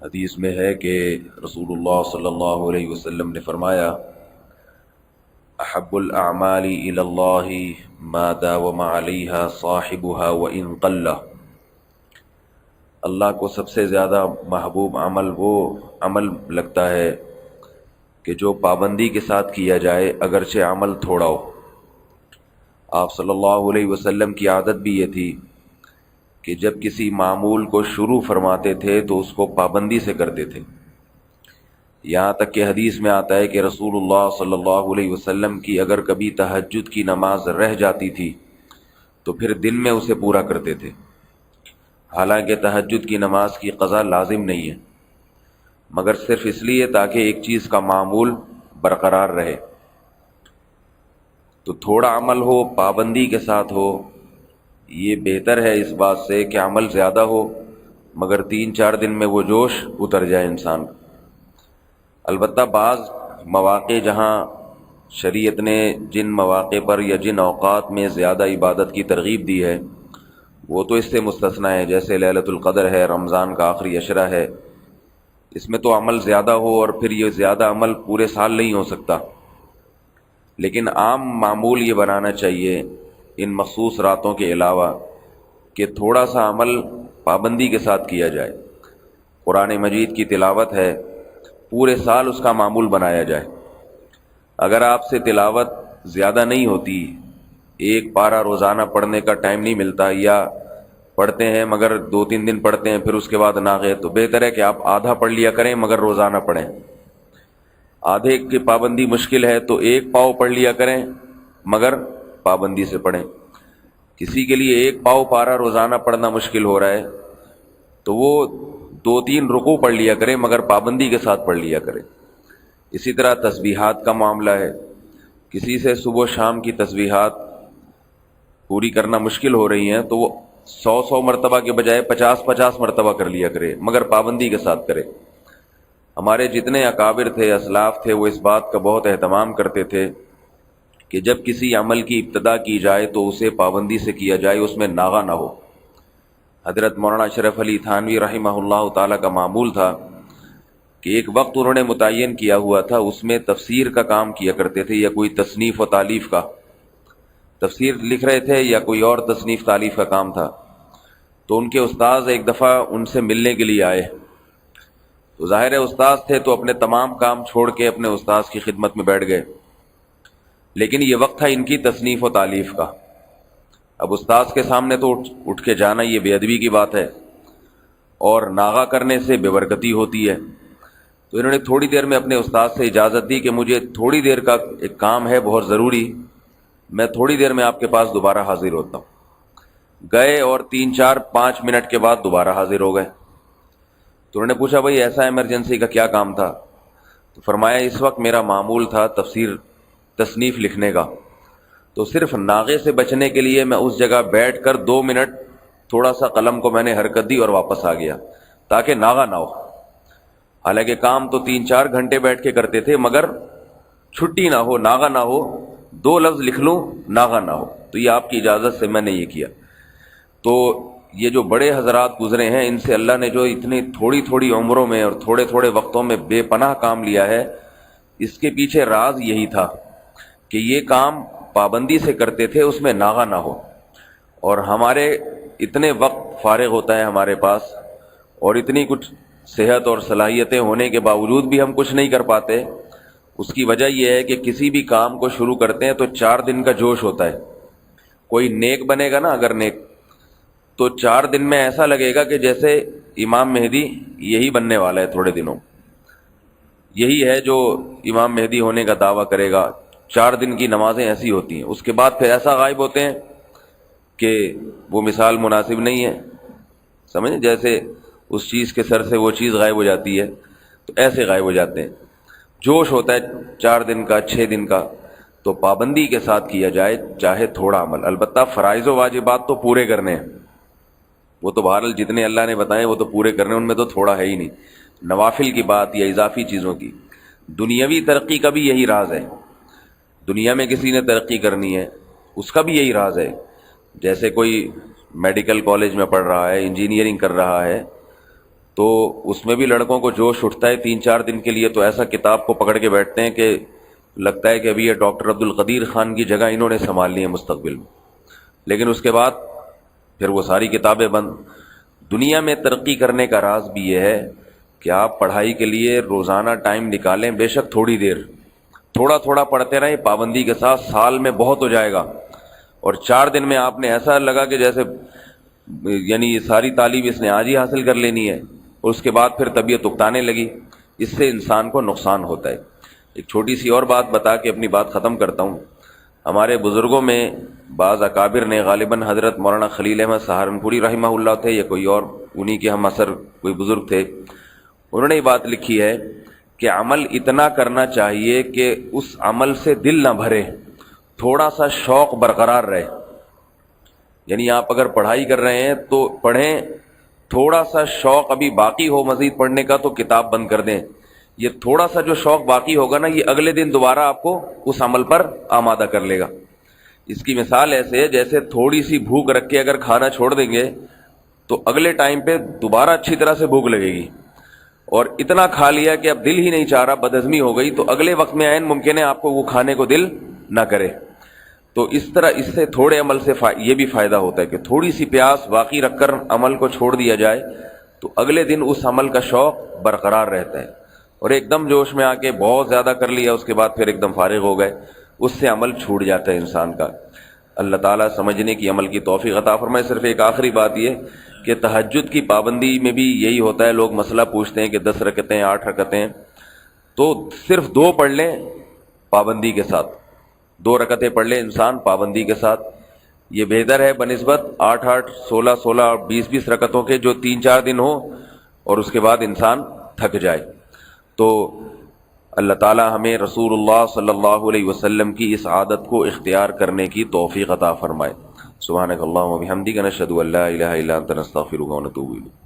حدیث میں ہے کہ رسول اللہ صلی اللہ علیہ وسلم نے فرمایا، احب الاعمال الی اللہ ما داوم علیہا صاحبها وان قل۔ اللہ کو سب سے زیادہ محبوب عمل وہ عمل لگتا ہے کہ جو پابندی کے ساتھ کیا جائے اگرچہ عمل تھوڑا ہو۔ آپ صلی اللہ علیہ وسلم کی عادت بھی یہ تھی کہ جب کسی معمول کو شروع فرماتے تھے تو اس کو پابندی سے کرتے تھے، یہاں تک کہ حدیث میں آتا ہے کہ رسول اللہ صلی اللہ علیہ وسلم کی اگر کبھی تہجد کی نماز رہ جاتی تھی تو پھر دن میں اسے پورا کرتے تھے، حالانکہ تہجد کی نماز کی قضا لازم نہیں ہے، مگر صرف اس لیے تاکہ ایک چیز کا معمول برقرار رہے۔ تو تھوڑا عمل ہو، پابندی کے ساتھ ہو، یہ بہتر ہے اس بات سے کہ عمل زیادہ ہو مگر 3-4 دن میں وہ جوش اتر جائے انسان کا۔ البتہ بعض مواقع جہاں شریعت نے جن مواقع پر یا جن اوقات میں زیادہ عبادت کی ترغیب دی ہے وہ تو اس سے مستثنیٰ ہے، جیسے لیلۃ القدر ہے، رمضان کا آخری عشرہ ہے، اس میں تو عمل زیادہ ہو اور پھر یہ زیادہ عمل پورے سال نہیں ہو سکتا، لیکن عام معمول یہ بنانا چاہیے ان مخصوص راتوں کے علاوہ کہ تھوڑا سا عمل پابندی کے ساتھ کیا جائے۔ قرآن مجید کی تلاوت ہے، پورے سال اس کا معمول بنایا جائے۔ اگر آپ سے تلاوت زیادہ نہیں ہوتی، ایک پارہ روزانہ پڑھنے کا ٹائم نہیں ملتا، یا پڑھتے ہیں مگر 2-3 دن پڑھتے ہیں پھر اس کے بعد ناغے، تو بہتر ہے کہ آپ آدھا پڑھ لیا کریں مگر روزانہ پڑھیں۔ آدھے کی پابندی مشکل ہے تو 1 پاؤ پڑھ لیا کریں مگر پابندی سے پڑھیں۔ کسی کے لیے 1 پاؤ پارہ روزانہ پڑھنا مشکل ہو رہا ہے تو وہ 2-3 رکوع پڑھ لیا کریں مگر پابندی کے ساتھ پڑھ لیا کریں۔ اسی طرح تسبیحات کا معاملہ ہے، کسی سے صبح و شام کی تسبیحات پوری کرنا مشکل ہو رہی ہیں تو وہ 100 مرتبہ کے بجائے 50 مرتبہ کر لیا کرے مگر پابندی کے ساتھ کرے۔ ہمارے جتنے اکابر تھے، اسلاف تھے، وہ اس بات کا بہت اہتمام کرتے تھے کہ جب کسی عمل کی ابتدا کی جائے تو اسے پابندی سے کیا جائے، اس میں ناغہ نہ ہو۔ حضرت مولانا اشرف علی تھانوی رحمہ اللہ تعالیٰ کا معمول تھا کہ ایک وقت انہوں نے متعین کیا ہوا تھا، اس میں تفسیر کا کام کیا کرتے تھے یا کوئی تصنیف و تالیف کا، تفسیر لکھ رہے تھے یا کوئی اور تصنیف تالیف کا کام تھا۔ تو ان کے استاذ ایک دفعہ ان سے ملنے کے لیے آئے، تو ظاہر ہے استاذ تھے تو اپنے تمام کام چھوڑ کے اپنے استاذ کی خدمت میں بیٹھ گئے، لیکن یہ وقت تھا ان کی تصنیف و تالیف کا۔ اب استاذ کے سامنے تو اٹھ کے جانا یہ بے ادبی کی بات ہے، اور ناغہ کرنے سے بے برکتی ہوتی ہے۔ تو انہوں نے تھوڑی دیر میں اپنے استاد سے اجازت دی کہ مجھے تھوڑی دیر کا ایک کام ہے بہت ضروری، میں تھوڑی دیر میں آپ کے پاس دوبارہ حاضر ہوتا ہوں۔ گئے اور 3-4-5 منٹ کے بعد دوبارہ حاضر ہو گئے۔ تو انہوں نے پوچھا بھائی ایسا ایمرجنسی کا کیا کام تھا؟ تو فرمایا اس وقت میرا معمول تھا تصنیف لکھنے کا، تو صرف ناغے سے بچنے کے لیے میں اس جگہ بیٹھ کر 2 منٹ تھوڑا سا قلم کو میں نے حرکت دی اور واپس آ گیا تاکہ ناغہ نہ ہو۔ حالانکہ کام تو 3-4 گھنٹے بیٹھ کے کرتے تھے مگر چھٹی نہ ہو، ناغہ نہ ہو، 2 لفظ لکھ لوں ناغہ نہ ہو، تو یہ آپ کی اجازت سے میں نے یہ کیا۔ تو یہ جو بڑے حضرات گزرے ہیں ان سے اللہ نے جو اتنی تھوڑی عمروں میں اور تھوڑے وقتوں میں بے پناہ کام لیا ہے، اس کے پیچھے راز یہی تھا کہ یہ کام پابندی سے کرتے تھے، اس میں ناغہ نہ ہو۔ اور ہمارے اتنے وقت فارغ ہوتا ہے ہمارے پاس، اور اتنی کچھ صحت اور صلاحیتیں ہونے کے باوجود بھی ہم کچھ نہیں کر پاتے۔ اس کی وجہ یہ ہے کہ کسی بھی کام کو شروع کرتے ہیں تو 4 دن کا جوش ہوتا ہے۔ کوئی نیک بنے گا نا اگر نیک، تو 4 دن میں ایسا لگے گا کہ جیسے امام مہدی یہی بننے والا ہے، تھوڑے دنوں یہی ہے جو امام مہدی ہونے کا دعویٰ کرے گا۔ 4 دن کی نمازیں ایسی ہوتی ہیں، اس کے بعد پھر ایسا غائب ہوتے ہیں کہ وہ مثال مناسب نہیں ہے، سمجھیں، جیسے اس چیز کے سر سے وہ چیز غائب ہو جاتی ہے تو ایسے غائب ہو جاتے ہیں۔ جوش ہوتا ہے 4 دن کا، 6 دن کا، تو پابندی کے ساتھ کیا جائے چاہے تھوڑا عمل۔ البتہ فرائض و واجبات تو پورے کرنے ہیں، وہ تو بہرحال جتنے اللہ نے بتائے وہ تو پورے کرنے، ان میں تو تھوڑا ہے ہی نہیں۔ نوافل کی بات یا اضافی چیزوں کی، دنیاوی ترقی کا بھی یہی راز ہے۔ دنیا میں کسی نے ترقی کرنی ہے اس کا بھی یہی راز ہے۔ جیسے کوئی میڈیکل کالج میں پڑھ رہا ہے، انجینئرنگ کر رہا ہے، تو اس میں بھی لڑکوں کو جوش اٹھتا ہے 3-4 دن کے لیے، تو ایسا کتاب کو پکڑ کے بیٹھتے ہیں کہ لگتا ہے کہ ابھی یہ ڈاکٹر عبد القدیر خان کی جگہ انہوں نے سنبھال لی ہے مستقبل میں، لیکن اس کے بعد پھر وہ ساری کتابیں بند۔ دنیا میں ترقی کرنے کا راز بھی یہ ہے کہ آپ پڑھائی کے لیے روزانہ ٹائم نکالیں، بے شک تھوڑی دیر، تھوڑا تھوڑا پڑھتے رہیں پابندی کے ساتھ، سال میں بہت ہو جائے گا، اور 4 دن میں آپ نے ایسا لگا کہ جیسے یعنی یہ ساری تعلیم اس نے آج ہی حاصل کر لینی ہے، اور اس کے بعد پھر طبیعت اکتانے لگی، اس سے انسان کو نقصان ہوتا ہے۔ ایک چھوٹی سی اور بات بتا کے اپنی بات ختم کرتا ہوں۔ ہمارے بزرگوں میں بعض اکابر نے، غالباً حضرت مولانا خلیل احمد سہارنپوری رحمہ اللہ تھے یا کوئی اور انہی کے ہم عصر کوئی بزرگ تھے، انہوں نے یہ بات لکھی ہے کہ عمل اتنا کرنا چاہیے کہ اس عمل سے دل نہ بھرے، تھوڑا سا شوق برقرار رہے۔ یعنی آپ اگر پڑھائی کر رہے ہیں تو پڑھیں، تھوڑا سا شوق ابھی باقی ہو مزید پڑھنے کا تو کتاب بند کر دیں۔ یہ تھوڑا سا جو شوق باقی ہوگا نا، یہ اگلے دن دوبارہ آپ کو اس عمل پر آمادہ کر لے گا۔ اس کی مثال ایسے ہے جیسے تھوڑی سی بھوک رکھ کے اگر کھانا چھوڑ دیں گے تو اگلے ٹائم پہ دوبارہ اچھی طرح سے بھوک لگے گی، اور اتنا کھا لیا کہ اب دل ہی نہیں چاہ رہا، بدہضمی ہو گئی، تو اگلے وقت میں عین ممکن ہے آپ کو وہ کھانے کو دل نہ کرے۔ تو اس طرح اس سے تھوڑے عمل سے یہ بھی فائدہ ہوتا ہے کہ تھوڑی سی پیاس باقی رکھ کر عمل کو چھوڑ دیا جائے تو اگلے دن اس عمل کا شوق برقرار رہتا ہے، اور ایک دم جوش میں آ کے بہت زیادہ کر لیا اس کے بعد پھر ایک دم فارغ ہو گئے، اس سے عمل چھوٹ جاتا ہے انسان کا۔ اللہ تعالیٰ سمجھنے کی عمل کی توفیق عطا فرمائے۔ صرف ایک آخری بات یہ کہ تہجد کی پابندی میں بھی یہی ہوتا ہے، لوگ مسئلہ پوچھتے ہیں کہ 10 رکعتیں 8 رکعتیں، تو صرف 2 پڑھ لیں پابندی کے ساتھ، 2 رکعتیں پڑھ لیں انسان پابندی کے ساتھ، یہ بہتر ہے بنسبت 8 16 اور 20 رکعتوں کے جو 3-4 دن ہو اور اس کے بعد انسان تھک جائے۔ تو اللہ تعالی ہمیں رسول اللہ صلی اللہ علیہ وسلم کی اس عادت کو اختیار کرنے کی توفیق عطا فرمائے۔ سبحانک اللہم و بحمدک، نشہد ان لا الہ الا انت، نستغفرک و نتوب الیک۔